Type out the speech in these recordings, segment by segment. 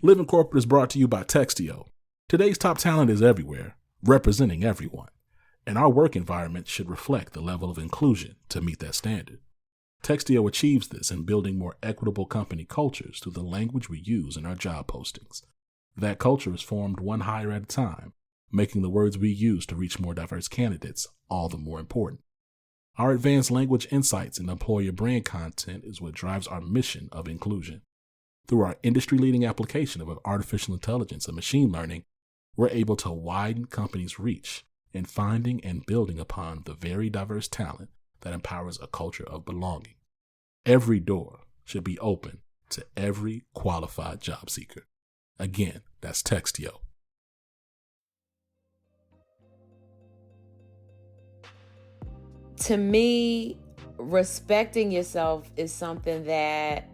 Living Corporate is brought to you by Textio. Today's top talent is everywhere, representing everyone, and our work environment should reflect the level of inclusion to meet that standard. Textio achieves this in building more equitable company cultures through the language we use in our job postings. That culture is formed one hire at a time, making the words we use to reach more diverse candidates all the more important. Our advanced language insights and employer brand content is what drives our mission of inclusion. Through our industry-leading application of artificial intelligence and machine learning, we're able to widen companies' reach in finding and building upon the very diverse talent that empowers a culture of belonging. Every door should be open to every qualified job seeker. Again, that's Textio. To me, respecting yourself is something that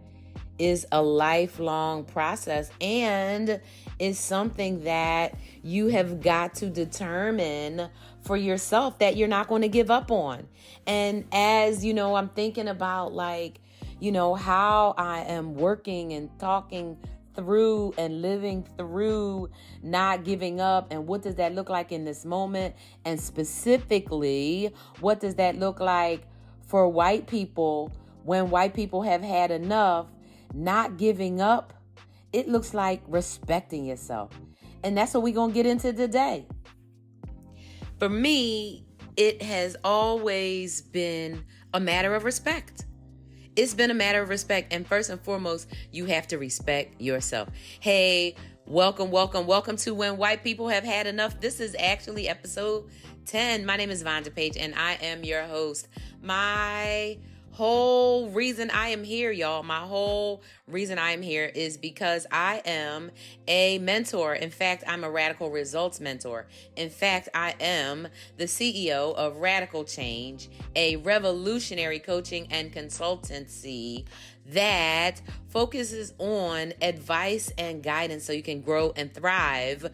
is a lifelong process and is something that you have got to determine for yourself that you're not going to give up on. And as you know, I'm thinking about how I am working and talking through and living through not giving up, and what does that look like in this moment, and specifically what does that look like for white people when white people have had enough. Not giving up, it looks like respecting yourself, and that's what we're gonna get into today. For me, it has always been a matter of respect. It's been a matter of respect. And first and foremost, you have to respect yourself. Hey, welcome to When White People Have Had Enough. This is actually episode 10. My name is Vonda Page and I am your host. My whole reason I am here, y'all, is because I am a mentor. In fact, I'm a radical results mentor. In fact, I am the CEO of Radical Change, a revolutionary coaching and consultancy that focuses on advice and guidance so you can grow and thrive.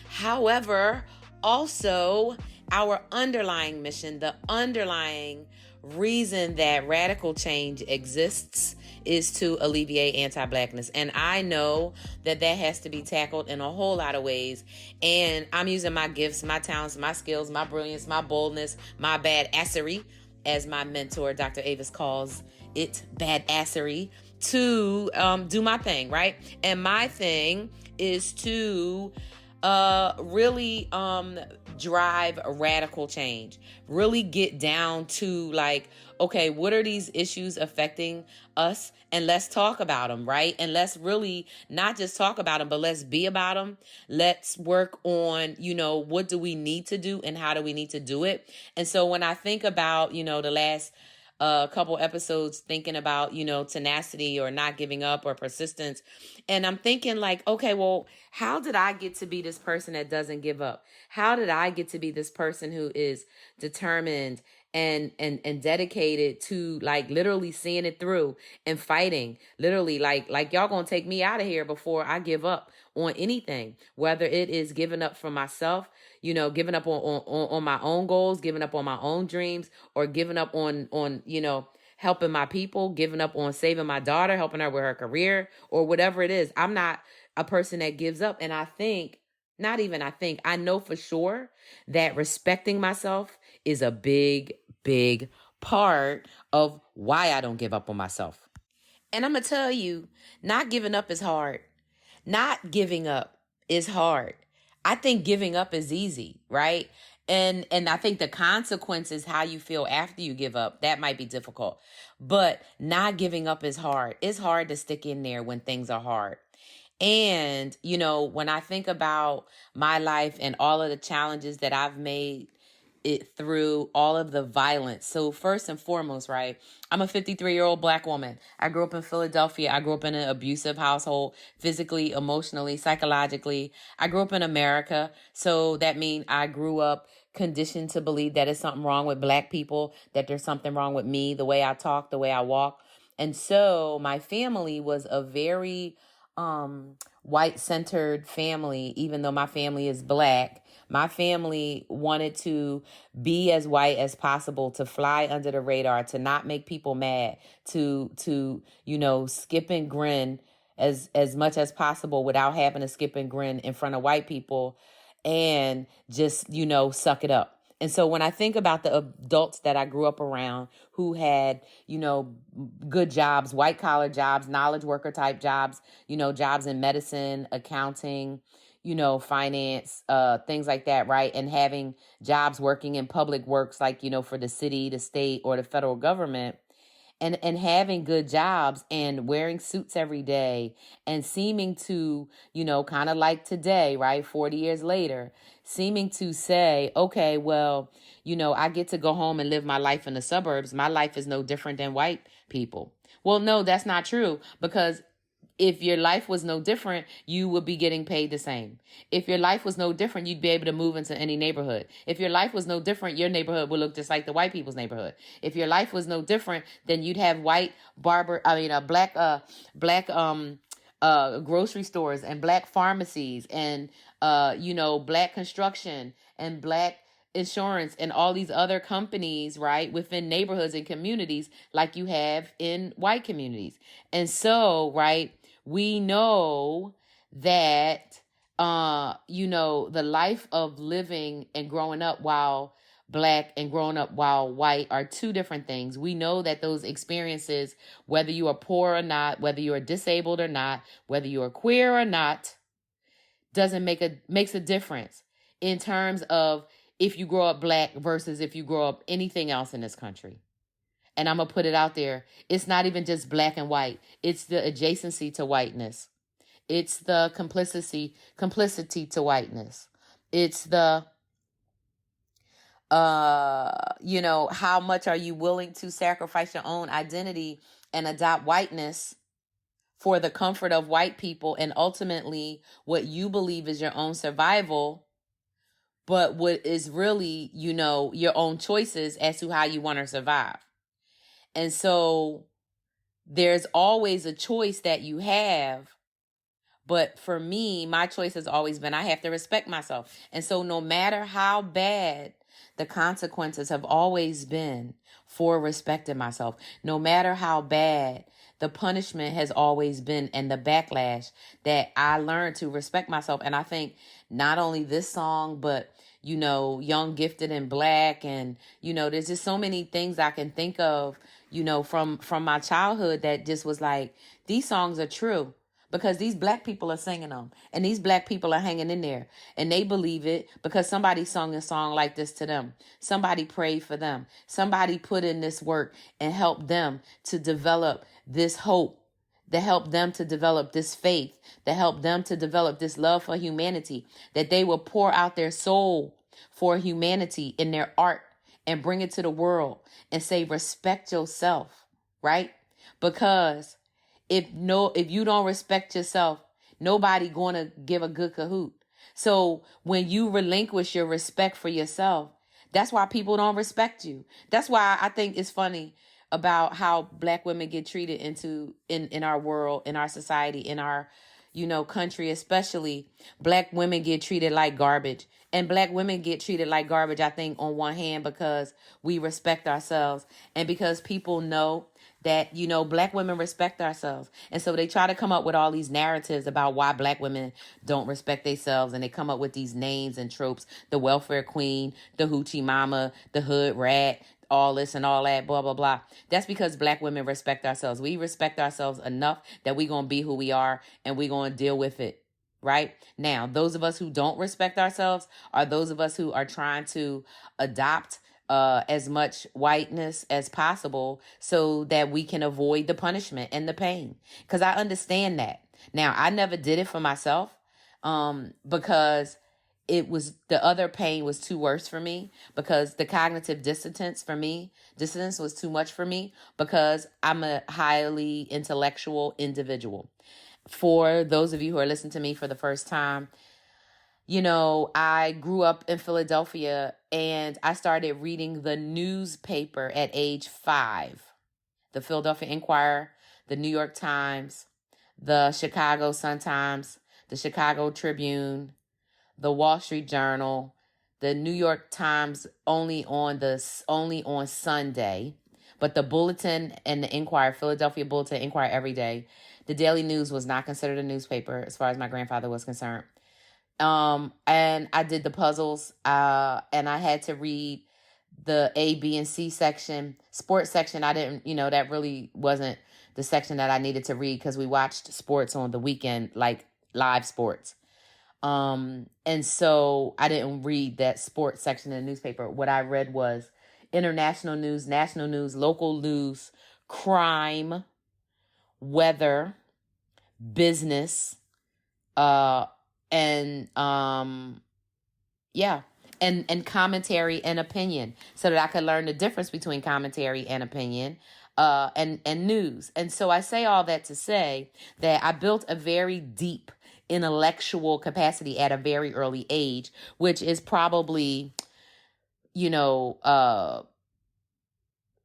However, also our underlying mission, the underlying reason that radical change exists is to alleviate anti-Blackness. And I know that has to be tackled in a whole lot of ways. And I'm using my gifts, my talents, my skills, my brilliance, my boldness, my badassery, as my mentor, Dr. Avis, calls it, badassery, to do my thing, right? And my thing is to really drive radical change, really get down to okay, what are these issues affecting us? And let's talk about them, right? And let's really not just talk about them, but let's be about them. Let's work on, what do we need to do and how do we need to do it? And so when I think about, the last couple episodes thinking about, tenacity or not giving up or persistence. And I'm thinking okay, well, how did I get to be this person that doesn't give up? How did I get to be this person who is determined and dedicated to literally seeing it through and fighting, literally like y'all gonna take me out of here before I give up on anything, whether it is giving up for myself, giving up on my own goals, giving up on my own dreams, or giving up on helping my people, giving up on saving my daughter, helping her with her career, or whatever it is. I'm not a person that gives up. And I know for sure that respecting myself is a big, big part of why I don't give up on myself. And I'm going to tell you, not giving up is hard. Not giving up is hard. I think giving up is easy, right? And I think the consequence is how you feel after you give up. That might be difficult. But not giving up is hard. It's hard to stick in there when things are hard. And, when I think about my life and all of the challenges that I've made it through, all of the violence. So first and foremost, right, I'm a 53-year-old Black woman. I grew up in Philadelphia. I grew up in an abusive household, physically, emotionally, psychologically. I grew up in America. So that means I grew up conditioned to believe that there's something wrong with Black people, that there's something wrong with me, the way I talk, the way I walk. And so my family was a very white-centered family. Even though my family is Black, my family wanted to be as white as possible, to fly under the radar, to not make people mad, to skip and grin as much as possible without having to skip and grin in front of white people and just, suck it up. And so when I think about the adults that I grew up around who had, good jobs, white collar jobs, knowledge worker type jobs, jobs in medicine, accounting, finance, things like that, right? And having jobs working in public works like, for the city, the state, or the federal government, and having good jobs and wearing suits every day and seeming to, kind of like today, right? 40 years later, seeming to say, okay, well, I get to go home and live my life in the suburbs. My life is no different than white people. Well, no, that's not true, because if your life was no different, you would be getting paid the same. If your life was no different, you'd be able to move into any neighborhood. If your life was no different, your neighborhood would look just like the white people's neighborhood. If your life was no different, then you'd have black grocery stores and black pharmacies and, black construction and black insurance and all these other companies, right, within neighborhoods and communities like you have in white communities. And so, right, we know that, the life of living and growing up while black and growing up while white are two different things. We know that those experiences, whether you are poor or not, whether you are disabled or not, whether you are queer or not, makes a difference in terms of if you grow up black versus if you grow up anything else in this country. And I'm going to put it out there. It's not even just black and white. It's the adjacency to whiteness. It's the complicity to whiteness. It's the, how much are you willing to sacrifice your own identity and adopt whiteness for the comfort of white people and ultimately what you believe is your own survival, but what is really, your own choices as to how you want to survive. And so there's always a choice that you have. But for me, my choice has always been I have to respect myself. And so no matter how bad the consequences have always been for respecting myself, no matter how bad the punishment has always been and the backlash, that I learned to respect myself. And I think not only this song, but Young, Gifted, and Black. And, there's just so many things I can think of, from my childhood that just was like, these songs are true because these black people are singing them and these black people are hanging in there and they believe it because somebody sung a song like this to them. Somebody prayed for them. Somebody put in this work and helped them to develop this hope, that helped them to develop this faith, that helped them to develop this love for humanity, that they will pour out their soul for humanity in their art and bring it to the world and say, respect yourself, right? Because if you don't respect yourself, nobody going to give a good cahoot. So when you relinquish your respect for yourself, that's why people don't respect you. That's why I think it's funny about how black women get treated in our world, in our society, in our, country, especially. Black women get treated like garbage. And black women get treated like garbage, I think, on one hand, because we respect ourselves and because people know that, black women respect ourselves. And so they try to come up with all these narratives about why black women don't respect themselves. And they come up with these names and tropes, the welfare queen, the hoochie mama, the hood rat, all this and all that, blah, blah, blah. That's because black women respect ourselves. We respect ourselves enough that we're going to be who we are and we're going to deal with it. Right now, those of us who don't respect ourselves are those of us who are trying to adopt as much whiteness as possible so that we can avoid the punishment and the pain. Because I understand that. Now, I never did it for myself because the other pain was too worse for me, because the cognitive dissonance was too much for me, because I'm a highly intellectual individual. For those of you who are listening to me for the first time, I grew up in Philadelphia and I started reading the newspaper at age 5. The Philadelphia Inquirer, the New York Times, the Chicago Sun-Times, the Chicago Tribune, the Wall Street Journal, the New York Times only on Sunday, but the Bulletin and the Inquirer, Philadelphia Bulletin, Inquirer every day. The Daily News was not considered a newspaper as far as my grandfather was concerned. And I did the puzzles, and I had to read the A, B, and C section. Sports section, I didn't, that really wasn't the section that I needed to read because we watched sports on the weekend, like live sports. And so I didn't read that sports section in the newspaper. What I read was international news, national news, local news, crime, weather, business, and commentary and opinion, so that I could learn the difference between commentary and opinion, and news. And so I say all that to say that I built a very deep intellectual capacity at a very early age, which is probably,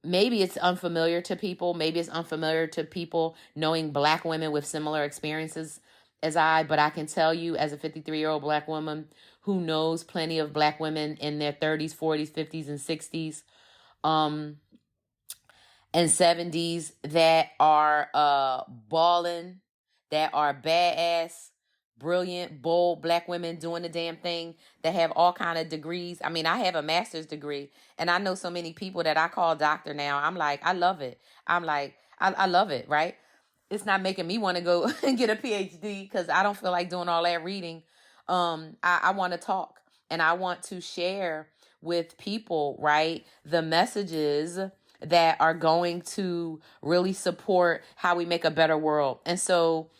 maybe it's unfamiliar to people. Maybe it's unfamiliar to people knowing Black women with similar experiences as I, but I can tell you as a 53-year-old Black woman who knows plenty of Black women in their 30s, 40s, 50s, and 60s, and 70s that are balling, that are badass, brilliant, bold Black women doing the damn thing, that have all kind of degrees. I mean, I have a master's degree, and I know so many people that I call doctor now. I'm like, I love it. I'm like, I love it, right? It's not making me want to go and get a PhD because I don't feel like doing all that reading. I want to talk, and I want to share with people, right, the messages that are going to really support how we make a better world. And so,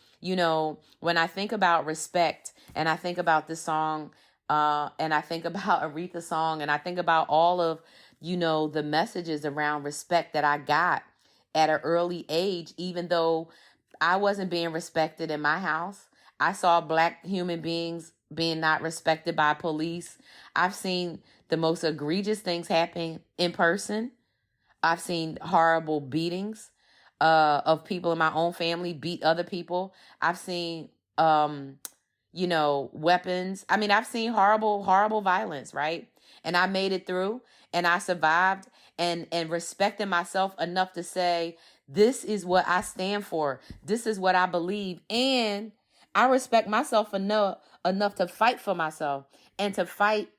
when I think about respect, and I think about this song, and I think about Aretha's song, and I think about all of, the messages around respect that I got at an early age, even though I wasn't being respected in my house. I saw Black human beings being not respected by police. I've seen the most egregious things happen in person. I've seen horrible beatings of people in my own family beat other people. I've seen, weapons. I mean, I've seen horrible, horrible violence, right? And I made it through, and I survived, and respected myself enough to say, this is what I stand for. This is what I believe. And I respect myself enough to fight for myself, and to fight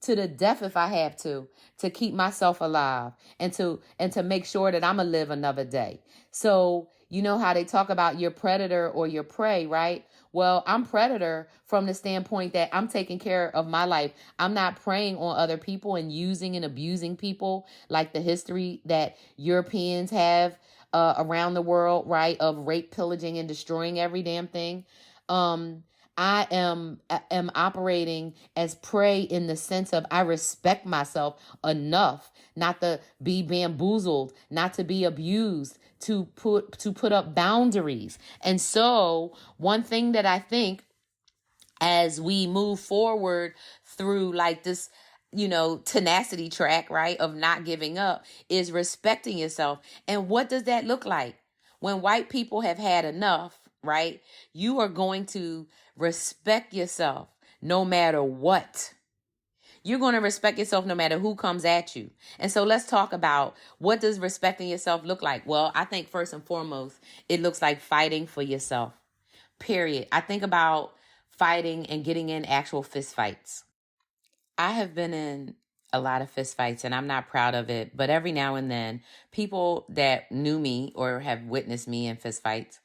to the death if I have to keep myself alive, and to make sure that I'm gonna live another day. So, how they talk about your predator or your prey, right? Well, I'm predator from the standpoint that I'm taking care of my life. I'm not preying on other people and using and abusing people like the history that Europeans have around the world, right? Of rape, pillaging, and destroying every damn thing. I am operating as prey in the sense of I respect myself enough not to be bamboozled, not to be abused, to put up boundaries. And so one thing that I think as we move forward through like this, tenacity track, right, of not giving up, is respecting yourself. And what does that look like? When white people have had enough, right, you are going to respect yourself no matter what. You're going to respect yourself no matter who comes at you. And so let's talk about, what does respecting yourself look like? Well, I think first and foremost, it looks like fighting for yourself. Period. I think about fighting and getting in actual fist fights. I have been in a lot of fist fights, and I'm not proud of it. But every now and then, people that knew me or have witnessed me in fist fights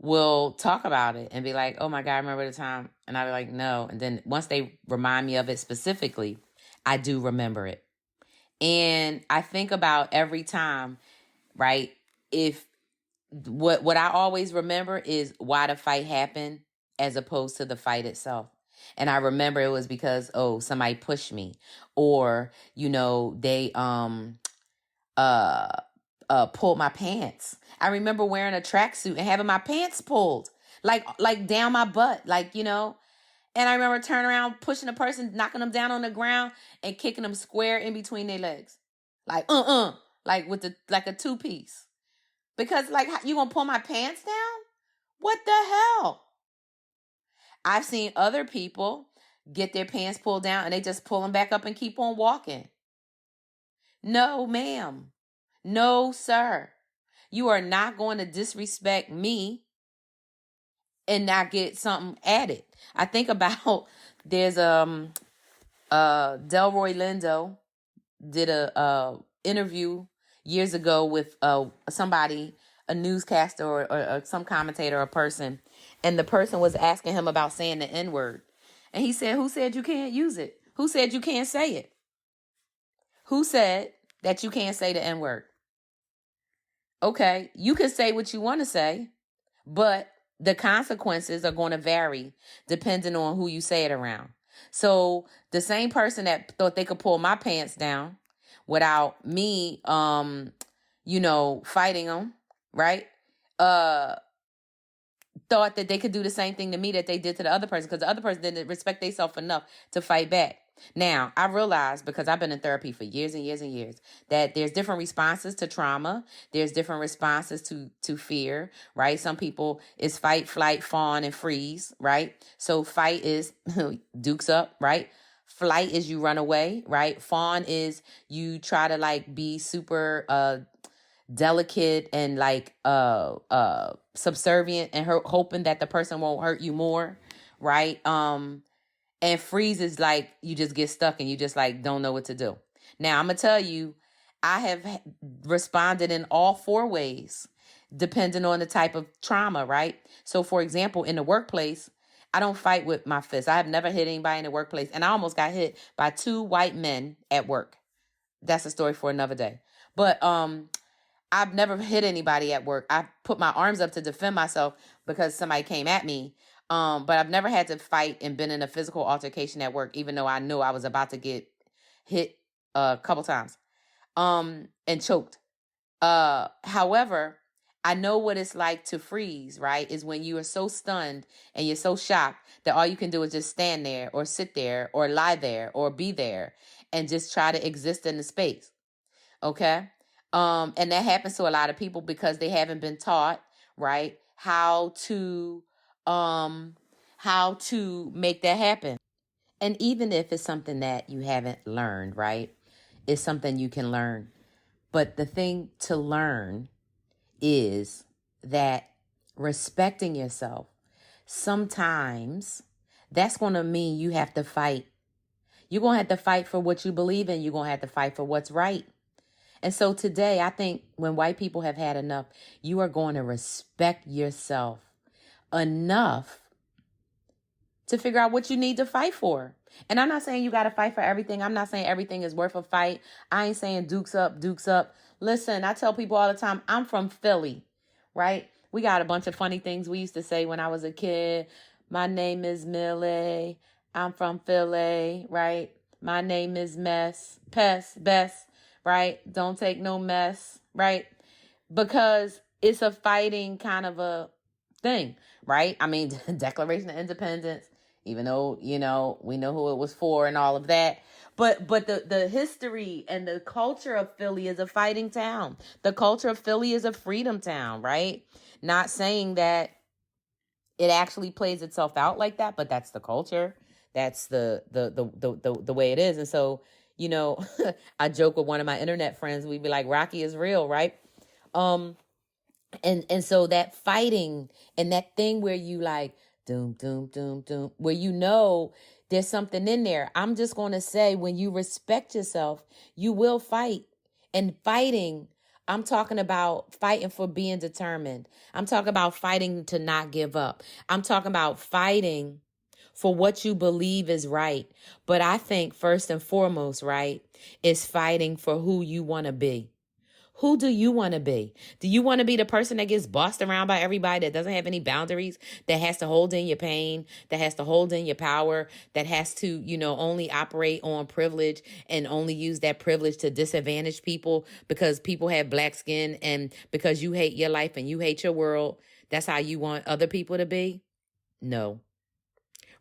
will talk about it and be like, oh my God, I remember the time. And I'll be like, no. And then once they remind me of it specifically, I do remember it. And I think about every time, right? If what I always remember is why the fight happened as opposed to the fight itself. And I remember it was because, somebody pushed me, or, they pulled my pants. I remember wearing a tracksuit and having my pants pulled like down my butt, and I remember turning around, pushing a person, knocking them down on the ground and kicking them square in between their legs. Like with a two-piece. Because you gonna pull my pants down? What the hell? I've seen other people get their pants pulled down and they just pull them back up and keep on walking. No, ma'am. No, sir. You are not going to disrespect me and not get something added. I think about there's Delroy Lindo did a interview years ago with somebody, a newscaster or some commentator or person, and the person was asking him about saying the N-word. And he said, who said you can't use it? Who said you can't say it? Who said that you can't say the N-word? Okay, you can say what you want to say, but the consequences are going to vary depending on who you say it around. So the same person that thought they could pull my pants down without me, fighting them, right? Thought that they could do the same thing to me that they did to the other person, because the other person didn't respect themselves enough to fight back. Now, I realized, because I've been in therapy for years and years and years, that there's different responses to trauma. There's different responses to fear, right? Some people is fight, flight, fawn, and freeze, right? So fight is dukes up, right? Flight is you run away, right? Fawn is you try to like be super delicate and like subservient and hoping that the person won't hurt you more, right? And freeze is like you just get stuck and you just like don't know what to do. Now I'm gonna tell you, I have responded in all four ways depending on the type of trauma, right? So for example, in the workplace, I don't fight with my fists. I have never hit anybody in the workplace, and I almost got hit by 2 white men at work. That's a story for another day. But I've never hit anybody at work. I put my arms up to defend myself because somebody came at me. But I've never had to fight and been in a physical altercation at work, even though I knew I was about to get hit a couple times and choked. However, I know what it's like to freeze, right? Is when you are so stunned and you're so shocked that all you can do is just stand there or sit there or lie there or be there and just try to exist in the space. Okay. And that happens to a lot of people because they haven't been taught, right, how to make that happen. And even if it's something that you haven't learned, right, it's something you can learn. But the thing to learn is that respecting yourself, sometimes that's going to mean you have to fight. You're going to have to fight for what you believe in. You're going to have to fight for what's right. And so today, I think when white people have had enough, you are going to respect yourself enough to figure out what you need to fight for. And I'm not saying you got to fight for everything. I'm not saying everything is worth a fight. I ain't saying dukes up, dukes up. Listen, I tell people all the time, I'm from Philly, right? We got a bunch of funny things we used to say when I was a kid. My name is Millie. I'm from Philly, right? My name is Bess, right? Don't take no mess, right? Because it's a fighting kind of a thing, right? I mean, Declaration of Independence, even though, we know who it was for and all of that. But the history and the culture of Philly is a fighting town. The culture of Philly is a freedom town, right? Not saying that it actually plays itself out like that, but that's the culture. That's the way it is. And so, I joke with one of my internet friends. We'd be like, Rocky is real, right? And so that fighting and that thing where you like, doom, doom, doom, doom, where there's something in there. I'm just going to say, when you respect yourself, you will fight. And fighting, I'm talking about fighting for being determined. I'm talking about fighting to not give up. I'm talking about fighting for what you believe is right. But I think first and foremost, right, is fighting for who you want to be. Who do you want to be? Do you want to be the person that gets bossed around by everybody, that doesn't have any boundaries, that has to hold in your pain, that has to hold in your power, that has to, only operate on privilege and only use that privilege to disadvantage people because people have black skin and because you hate your life and you hate your world? That's how you want other people to be? No.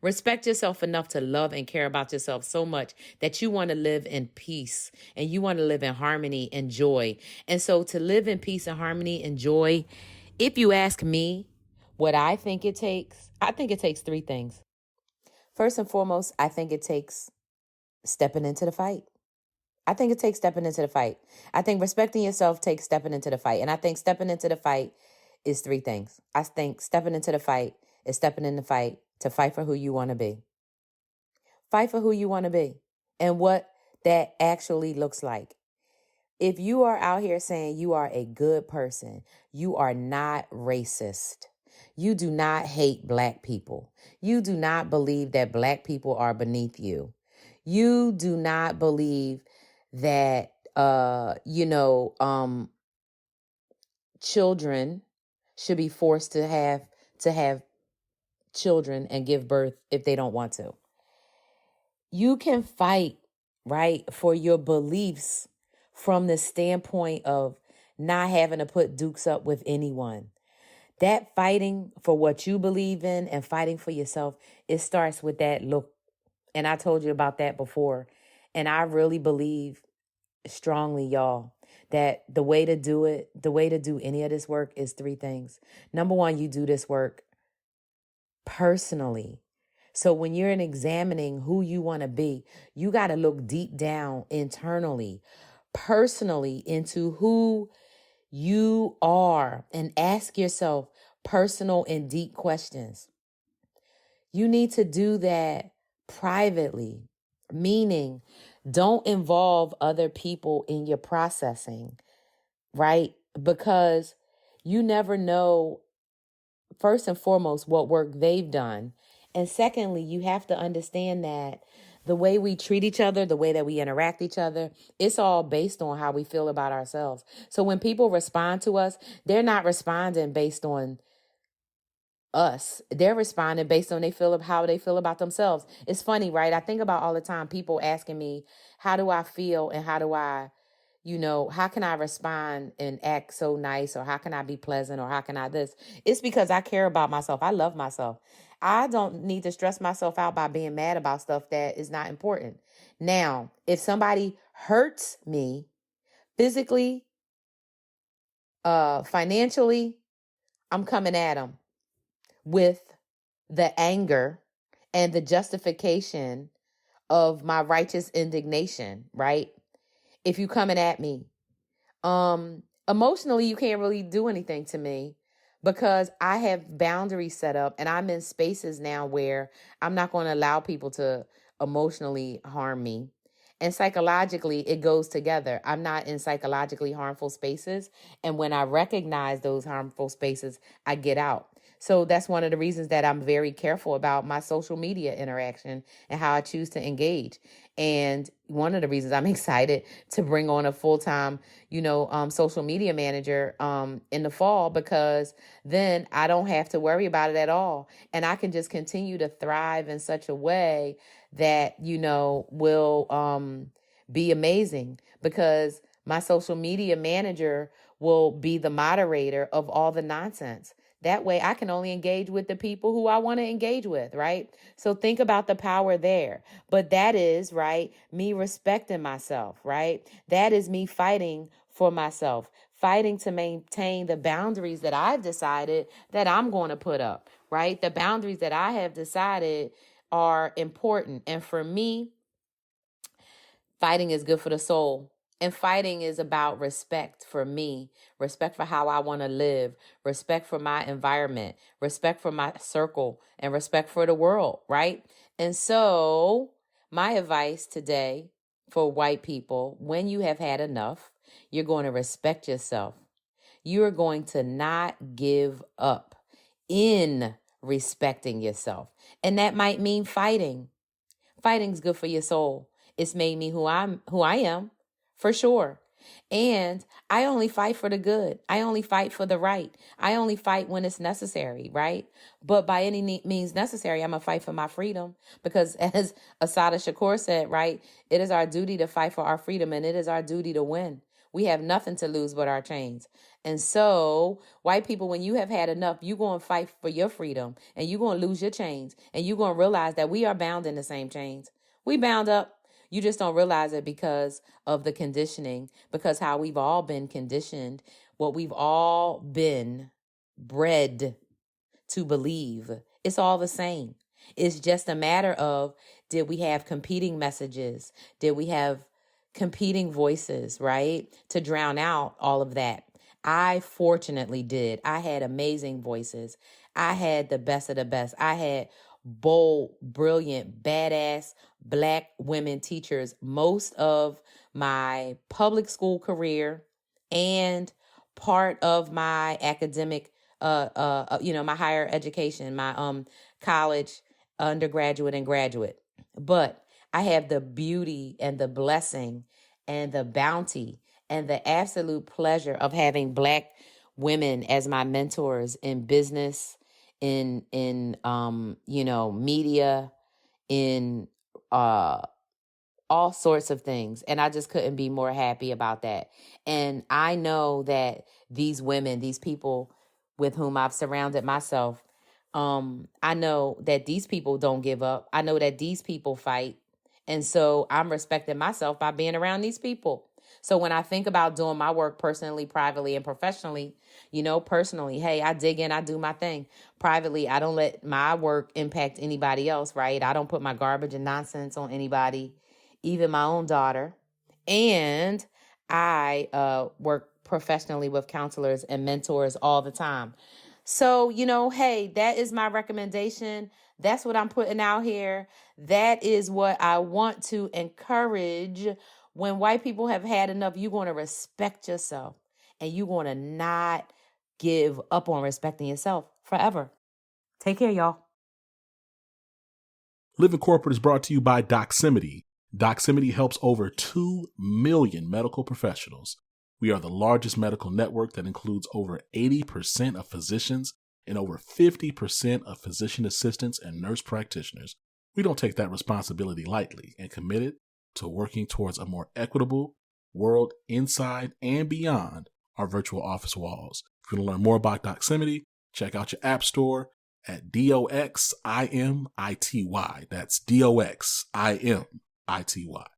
Respect yourself enough to love and care about yourself so much that you want to live in peace and you want to live in harmony and joy. And so to live in peace and harmony and joy, if you ask me what I think it takes 3 things. First and foremost, I think it takes stepping into the fight. I think it takes stepping into the fight. I think respecting yourself takes stepping into the fight. And I think stepping into the fight is three things. I think stepping into the fight is stepping in the fight to fight for who you want to be. Fight for who you want to be and what that actually looks like. If you are out here saying you are a good person, you are not racist. You do not hate black people. You do not believe that black people are beneath you. You do not believe that, children should be forced to have children and give birth if they don't want to. You can fight, right, for your beliefs from the standpoint of not having to put dukes up with anyone. That fighting for what you believe in and fighting for yourself, it starts with that look. And I told you about that before. And I really believe strongly, y'all, that the way to do it, the way to do any of this work is three things. Number one, you do this work personally. So when you're examining who you want to be, you got to look deep down internally, personally into who you are and ask yourself personal and deep questions. You need to do that privately, meaning don't involve other people in your processing, right? Because you never know, first and foremost, what work they've done. And secondly, you have to understand that the way we treat each other, the way that we interact each other, it's all based on how we feel about ourselves. So when people respond to us, they're not responding based on us. They're responding based on how they feel about themselves. It's funny, right? I think about all the time people asking me, how do I feel and how do I, how can I respond and act so nice, or how can I be pleasant, or how can I this? It's because I care about myself. I love myself. I don't need to stress myself out by being mad about stuff that is not important. Now, if somebody hurts me physically, financially, I'm coming at them with the anger and the justification of my righteous indignation, right? If you coming at me, emotionally, you can't really do anything to me because I have boundaries set up and I'm in spaces now where I'm not going to allow people to emotionally harm me. And psychologically, it goes together. I'm not in psychologically harmful spaces. And when I recognize those harmful spaces, I get out. So that's one of the reasons that I'm very careful about my social media interaction and how I choose to engage. And one of the reasons I'm excited to bring on a full-time, social media manager in the fall, because then I don't have to worry about it at all. And I can just continue to thrive in such a way that, will be amazing, because my social media manager will be the moderator of all the nonsense. That way I can only engage with the people who I want to engage with, right? So think about the power there. But that is, right, me respecting myself, right? That is me fighting for myself, fighting to maintain the boundaries that I've decided that I'm going to put up, right? The boundaries that I have decided are important. And for me, fighting is good for the soul. And fighting is about respect for me, respect for how I want to live, respect for my environment, respect for my circle, and respect for the world, right? And so my advice today for white people, when you have had enough, you're going to respect yourself. You are going to not give up in respecting yourself. And that might mean fighting. Fighting's good for your soul. It's made me who I am, for sure. And I only fight for the good. I only fight for the right. I only fight when it's necessary, right? But by any means necessary, I'm going to fight for my freedom. Because as Asada Shakur said, right, it is our duty to fight for our freedom, and it is our duty to win. We have nothing to lose but our chains. And so, white people, when you have had enough, you're going to fight for your freedom, and you're going to lose your chains, and you're going to realize that we are bound in the same chains. We bound up. You just don't realize it because of the conditioning, because how we've all been conditioned, what we've all been bred to believe. It's all the same. It's just a matter of, did we have competing messages? Did we have competing voices, right? To drown out all of that. I fortunately did. I had amazing voices. I had the best of the best. I had bold, brilliant, badass Black women teachers most of my public school career and part of my academic, my higher education, my college, undergraduate, and graduate. But I have the beauty and the blessing and the bounty and the absolute pleasure of having Black women as my mentors in business, in media, in all sorts of things. And I just couldn't be more happy about that. And I know that these women, these people with whom I've surrounded myself, I know that these people don't give up. I know that these people fight. And so I'm respecting myself by being around these people. So when I think about doing my work personally, privately, and professionally, personally, hey, I dig in, I do my thing. Privately, I don't let my work impact anybody else, right? I don't put my garbage and nonsense on anybody, even my own daughter. And I work professionally with counselors and mentors all the time. So, hey, that is my recommendation. That's what I'm putting out here. That is what I want to encourage. When white people have had enough, you're going to respect yourself and you're going to not give up on respecting yourself forever. Take care, y'all. Living Corporate is brought to you by Doximity. Doximity helps over 2 million medical professionals. We are the largest medical network that includes over 80% of physicians and over 50% of physician assistants and nurse practitioners. We don't take that responsibility lightly and committed to working towards a more equitable world inside and beyond our virtual office walls. If you want to learn more about Doximity, check out your app store at DOXIMITY. That's DOXIMITY.